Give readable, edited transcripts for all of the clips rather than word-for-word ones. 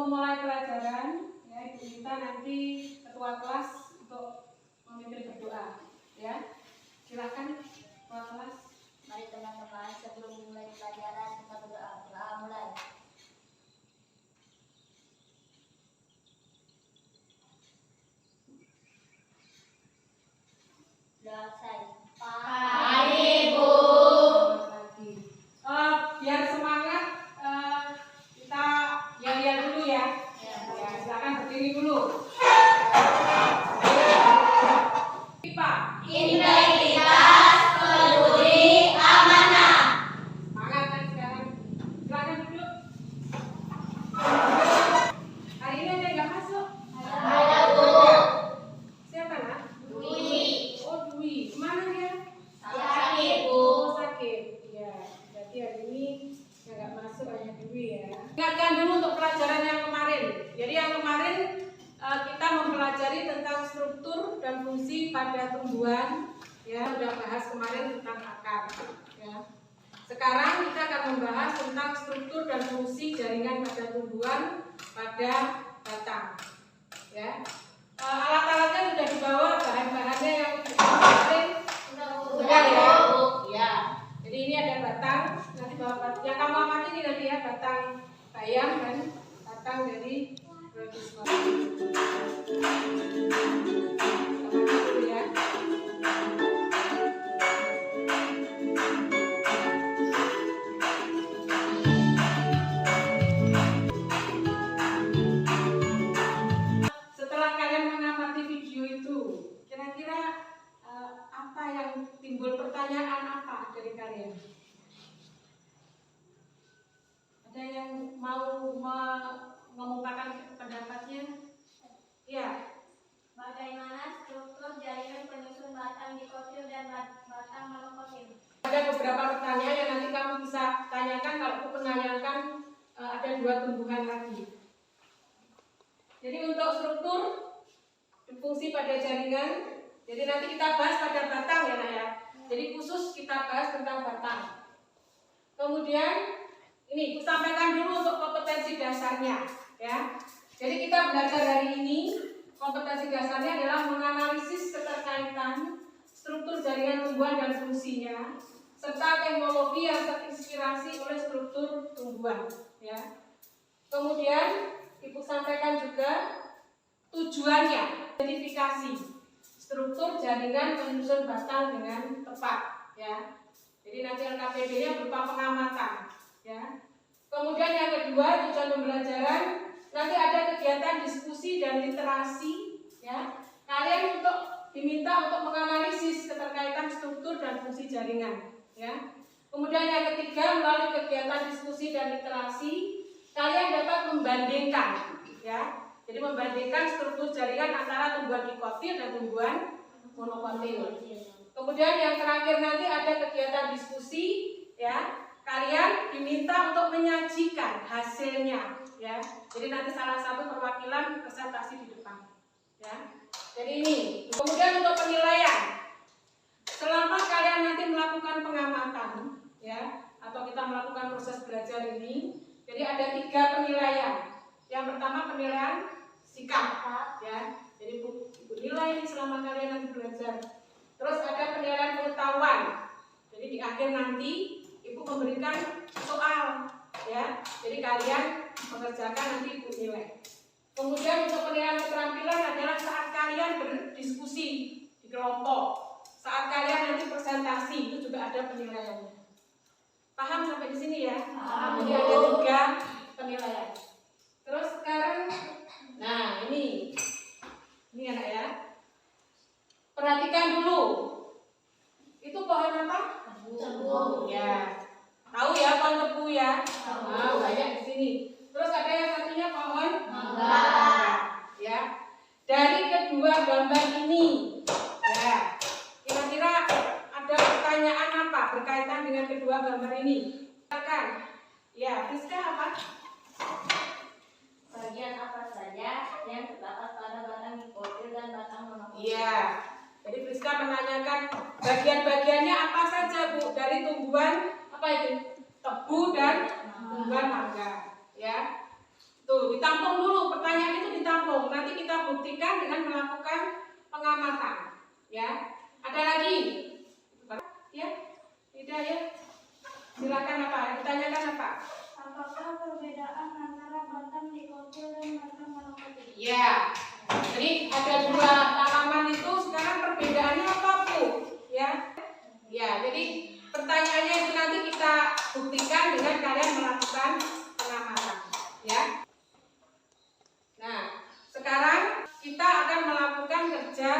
memulai pelajaran, ya, Ibu minta nanti ketua kelas untuk memimpin berdoa, ya. Silakan ketua kelas. Mari teman-teman, sebelum memulai pelajaran kita berdoa. Doa mulai. Doa saya. Pagi, Bu. Biar semangat, kita lihat dulu ya. Ya, silakan berdiri dulu. Pak. Integritas, peduli, amanah. Semangat kan sekarang. Silakan duduk. Hari ini ada yang nggak masuk? Ada, Bu. Siapa nak? Dwi. Oh, Dwi. Kemana dia? Sakit, Bu. Oh, sakit. Iya. Berarti hari ini yang nggak masuk hanya Dwi ya. Ingatkan dulu untuk pelajaran yang kemarin. Jadi yang kemarin kita mempelajari tentang struktur dan fungsi pada tumbuhan. Ya, sudah bahas kemarin tentang akar. Ya. Sekarang kita akan membahas tentang struktur dan fungsi jaringan pada tumbuhan pada batang. Ya. Alat-alatnya sudah dibawa, bahan-bahannya yang kemarin sudah ya. Ya. Jadi ini ada batang, nanti bawa yang kamu amati ini nanti ya, batang bayam dan batang dari rhodiospora. Amati dulu ya. Setelah kalian mengamati video itu, kira-kira apa yang timbul pertanyaan apa dari kalian? Ada yang mau mengungkapkan pendapatnya? Ya. Bagaimana struktur jaringan penyusun batang dikotil dan batang monokotil? Ada beberapa pertanyaan yang nanti kamu bisa tanyakan kalau aku menanyakan ada dua tumbuhan lagi. Jadi untuk struktur dan fungsi pada jaringan, jadi nanti kita bahas pada batang ya Nak ya. Jadi khusus kita bahas tentang batang. Kemudian ini aku sampaikan dulu untuk kompetensi dasarnya ya. Jadi kita belajar hari ini kompetensi dasarnya adalah menganalisis keterkaitan struktur jaringan tumbuhan dan fungsinya serta teknologi yang terinspirasi oleh struktur tumbuhan ya. Kemudian Ibu sampaikan juga tujuannya, identifikasi struktur jaringan penyusun batang dengan tepat ya. Jadi nanti LKPD-nya berupa pengamatan ya. Kemudian yang kedua, tujuan pembelajaran nanti ada kegiatan diskusi dan literasi ya. Kalian diminta untuk menganalisis keterkaitan struktur dan fungsi jaringan ya. Kemudian yang ketiga, melalui kegiatan diskusi dan literasi kalian dapat membandingkan ya. Jadi membandingkan struktur jaringan antara tumbuhan dikotil dan tumbuhan monokotil. Kemudian yang terakhir nanti ada kegiatan diskusi ya. Kalian diminta untuk menyajikan hasilnya ya. Jadi nanti salah satu perwakilan presentasi di depan ya. Jadi ini. Kemudian untuk penilaian, selama kalian nanti melakukan pengamatan ya, atau kita melakukan proses belajar ini, jadi ada 3 penilaian. Yang pertama penilaian sikap ya. Jadi ibu nilai ini selama kalian nanti belajar. Terus ada penilaian pengetahuan. Jadi di akhir nanti ibu memberikan soal ya. Jadi kalian mengerjakan nanti ibu nilai. Kemudian untuk penilaian keterampilan adalah saat kalian berdiskusi di kelompok. Saat kalian nanti presentasi itu juga ada penilaiannya. Paham sampai di sini ya? Jadi ada 3 penilaian. Terus sekarang, nah ini anak ya. Perhatikan dulu. Itu pohon apa? Tebu. Ya. Tahu ya pohon tebu ya? Nah, banyak di sini. Terus ada yang satunya pohon Mangga. Ya. Dari kedua gambar ini, ya. Kira-kira ada pertanyaan apa berkaitan dengan kedua gambar ini? Silakan. Ya, Rizka apa? Bagian apa saja yang terdapat pada batang dikotil dan batang monokotil? Iya. Jadi Rizka menanyakan bagian-bagiannya apa saja Bu dari tumbuhan apa itu? Tebu dan tumbuhan mangga. Ya. Tuh, ditampung dulu, pertanyaan itu ditampung. Nanti kita buktikan dengan melakukan pengamatan. Ya, ada lagi? Ya, tidak ya? Silakan apa? Ditanyakan apa? Apakah perbedaan antara batang dikotil dan batang monokotil? Ya, jadi ada dua tanaman itu sekarang perbedaannya apa Bu? Ya, ya. Jadi pertanyaannya itu nanti kita buktikan dengan kalian melakukan pengamatan. Ya. Nah, sekarang kita akan melakukan kerja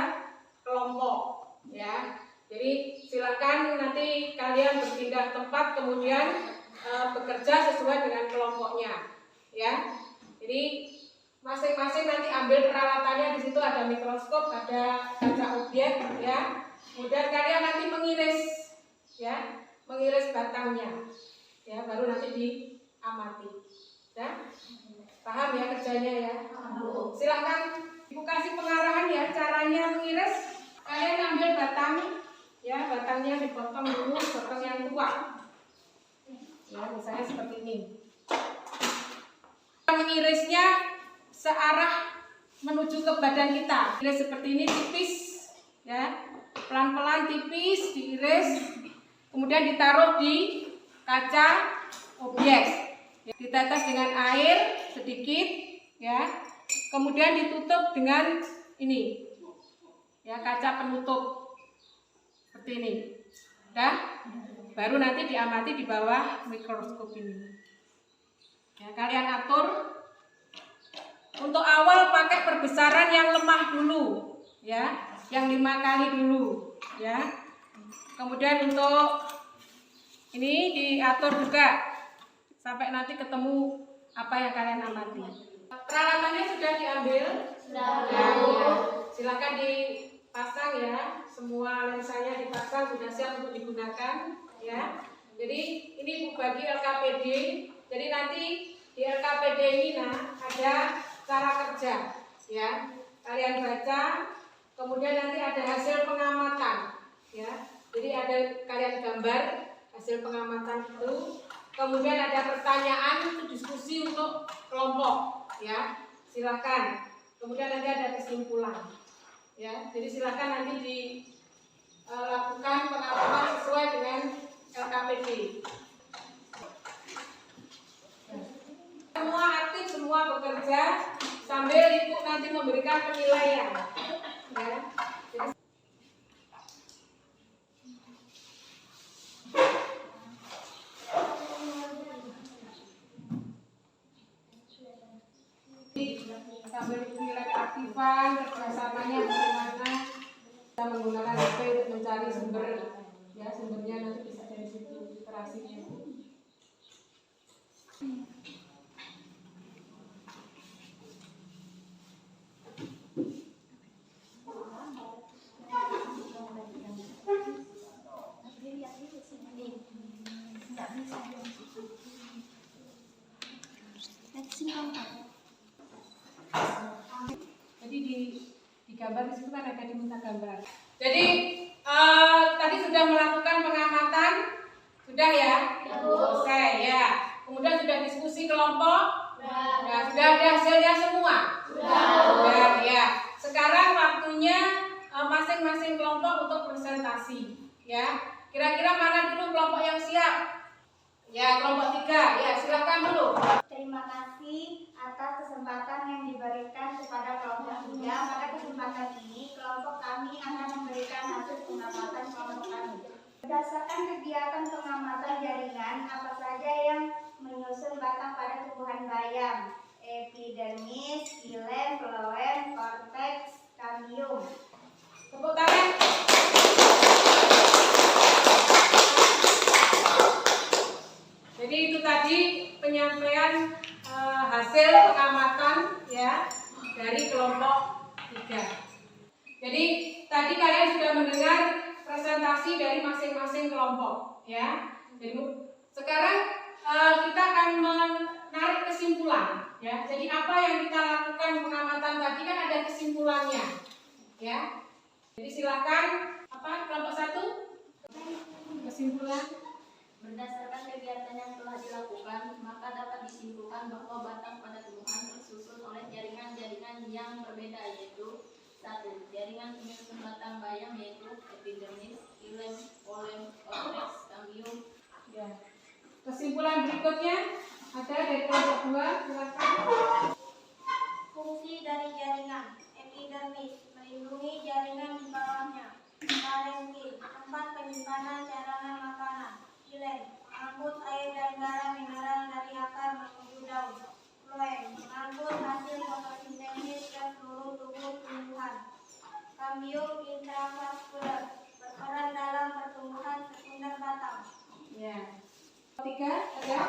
kelompok. Ya. Jadi silakan nanti kalian berpindah tempat kemudian bekerja sesuai dengan kelompoknya. Ya. Jadi masing-masing nanti ambil peralatannya, di situ ada mikroskop, ada kaca objek, ya. Kemudian kalian nanti mengiris, ya, mengiris batangnya, ya, baru nanti diamati, ya. Paham ya kerjanya ya? Silahkan Ibu kasih pengarahan ya, caranya mengiris. Kalian ambil batang, ya, batangnya dipotong dulu, potong yang tua, ya, misalnya seperti ini. Mengirisnya searah menuju ke badan kita. Iris seperti ini tipis, ya, pelan-pelan tipis diiris, kemudian ditaruh di kaca objek, ditetes dengan air sedikit, ya, kemudian ditutup dengan ini, ya, kaca penutup seperti ini, dah, baru nanti diamati di bawah mikroskop ini. Ya, kalian atur. Untuk awal pakai perbesaran yang lemah dulu, ya, yang 5 kali dulu, ya. Kemudian untuk ini diatur juga sampai nanti ketemu apa yang kalian amati. Peralatannya sudah diambil, ya. Silakan dipasang ya, semua lensanya dipasang, sudah siap untuk digunakan, ya. Jadi ini bagi LKPD. Jadi nanti di LKPD ini ada cara kerja, ya. Kalian baca, kemudian nanti ada hasil pengamatan, ya. Jadi ada kalian gambar hasil pengamatan itu, kemudian ada pertanyaan untuk diskusi untuk kelompok, ya. Silakan. Kemudian nanti ada kesimpulan, ya. Jadi silakan nanti dilakukan pengamatan sesuai dengan LKPD. Semua aktif, semua bekerja sambil Ibu nanti memberikan penilaian, ya. Sambil menilai keaktifan, kerjasamanya bagaimana, kita menggunakan HP untuk mencari sumber, ya, sumbernya nanti bisa dari situ literasinya. Jadi di gambar di situ kan ada diminta gambar. Jadi tadi sudah melakukan pengamatan, sudah ya? Selesai ya. Kemudian sudah diskusi kelompok, ya, sudah ada hasilnya semua. Sudah ya. Sekarang waktunya masing-masing kelompok untuk presentasi, ya. Kira-kira mana dulu kelompok yang siap? Ya, kelompok 3. Ya, silakan dulu. Terima kasih atas kesempatan yang diberikan kepada kelompok 3. Pada kesempatan ini, kelompok kami akan memberikan hasil pengamatan kelompok kami. Berdasarkan kegiatan pengamatan jaringan, apa saja yang menyusun batang pada tumbuhan bayam? Epidermis, xilem, phloem, korteks, kambium. Tepuk tangan. Jadi itu tadi penyampaian hasil pengamatan, ya, dari kelompok 3. Jadi tadi kalian sudah mendengar presentasi dari masing-masing kelompok, ya. Jadi sekarang kita akan menarik kesimpulan, ya. Jadi apa yang kita lakukan pengamatan tadi kan ada kesimpulannya, ya. Jadi silakan kelompok 1 kesimpulan. Berdasarkan kegiatan yang telah dilakukan, maka dapat disimpulkan bahwa batang pada tumbuhan tersebut Jaringan penyusun batang bayam yaitu epidermis, xilem, polem, korteks, kambium. Ya. Kesimpulan berikutnya ada dari kelompok 2, silakan. Fungsi dari jaringan epidermis melindungi jaringan di bawahnya. Parenkim tempat penyimpanan cadangan makanan. Xilem mengangkut air dan garam mineral dari akar menuju daun. Floem mengangkut hasil fotosintesis ke seluruh tubuh tumbuhan. Kambium intravaskular berperan dalam pertumbuhan sekunder batang. Ya. 3 ada.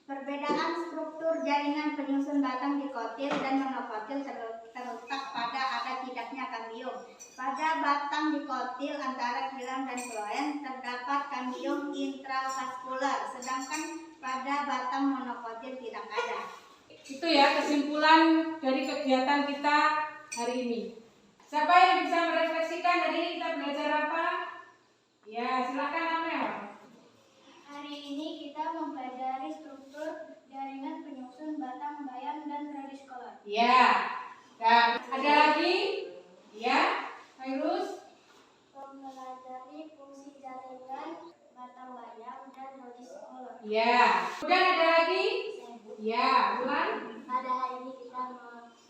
Perbedaan struktur jaringan penyusun batang dikotil dan monokotil terletak pada ada tidaknya kambium. Pada batang dikotil antara xilem dan floem terdapat kambium intravaskular, sedangkan pada batang monokotil tidak ada. Itu ya kesimpulan dari kegiatan kita hari ini. Siapa yang bisa merefleksikan hari ini kita belajar apa? Ya, silakan Amel. Hari ini kita mempelajari struktur jaringan penyusun batang bayam dan radiskola. Ya. Dan ada lagi? Ya. Virus. Mempelajari fungsi jaringan batang bayam dan radiskola. Ya. Kemudian ada lagi? Ya, ulang. Pada hari ini kita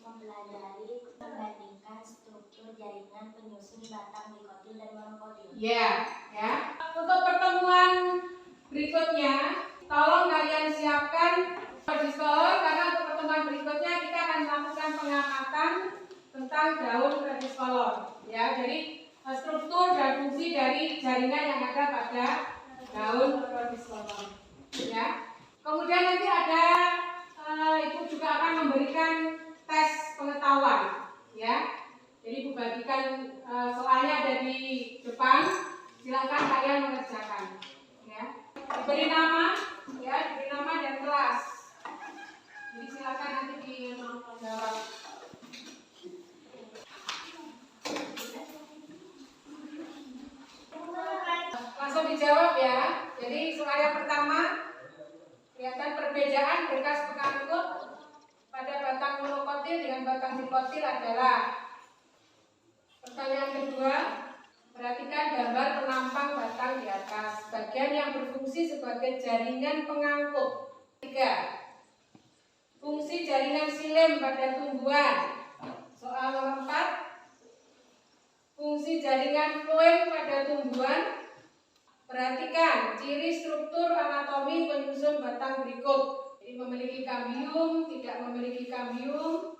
mempelajari membandingkan struktur jaringan penyusun batang dikotil dan monokotil. Ya, ya. Untuk pertemuan berikutnya, tolong kalian siapkan radiskola karena untuk pertemuan berikutnya kita akan melakukan pengamatan tentang daun radiskola. Ya, jadi struktur dan fungsi dari jaringan yang ada pada daun radiskola. Ya. Kemudian nanti ada Ibu juga akan memberikan tes pengetahuan. Ya. Jadi Ibu bagikan soalnya ada di depan. Silakan kalian mengerjakan. Ya. Diberi nama, ya, diberi nama dan kelas. Jadi silakan nanti dijawab. Langsung dijawab ya. Jadi soal yang pertama, kelihatan perbedaan berkas pengangkut pada batang monokotil dengan batang dikotil adalah. Pertanyaan kedua, perhatikan gambar penampang batang di atas, bagian yang berfungsi sebagai jaringan pengangkut. 3. Fungsi jaringan xilem pada tumbuhan. Soal nomor 4. Fungsi jaringan floem pada tumbuhan. Perhatikan ciri struktur anatomi penyusun batang berikut. Jadi memiliki kambium, tidak memiliki kambium,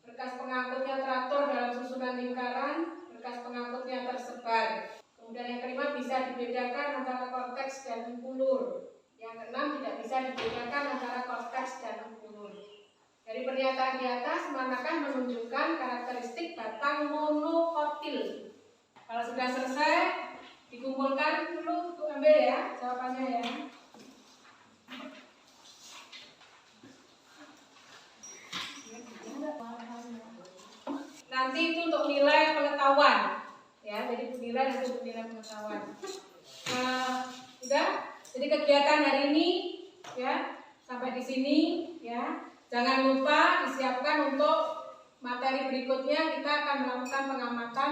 berkas pengangkutnya teratur dalam susunan lingkaran, berkas pengangkutnya tersebar. Kemudian yang kelima bisa dibedakan antara korteks dan ungkulur. Yang keenam tidak bisa dibedakan antara korteks dan ungkulur. Dari pernyataan di atas manakah menunjukkan karakteristik batang monokotil. Kalau sudah selesai, dikumpulkan dulu untuk ambil ya jawabannya ya. Nanti itu untuk nilai pengetahuan ya, jadi nilai nanti untuk nilai pengetahuan. Sudah, jadi kegiatan hari ini ya sampai di sini ya. Jangan lupa disiapkan untuk materi berikutnya kita akan melakukan pengamatan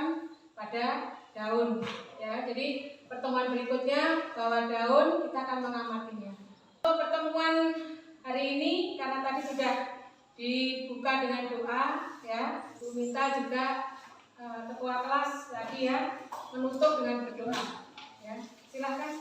pada daun ya. Jadi pertemuan berikutnya bahwa daun kita akan mengamatinya. Untuk pertemuan hari ini karena tadi sudah dibuka dengan doa ya, Bu minta juga ketua kelas tadi ya menutup dengan berdoa ya. Silakan.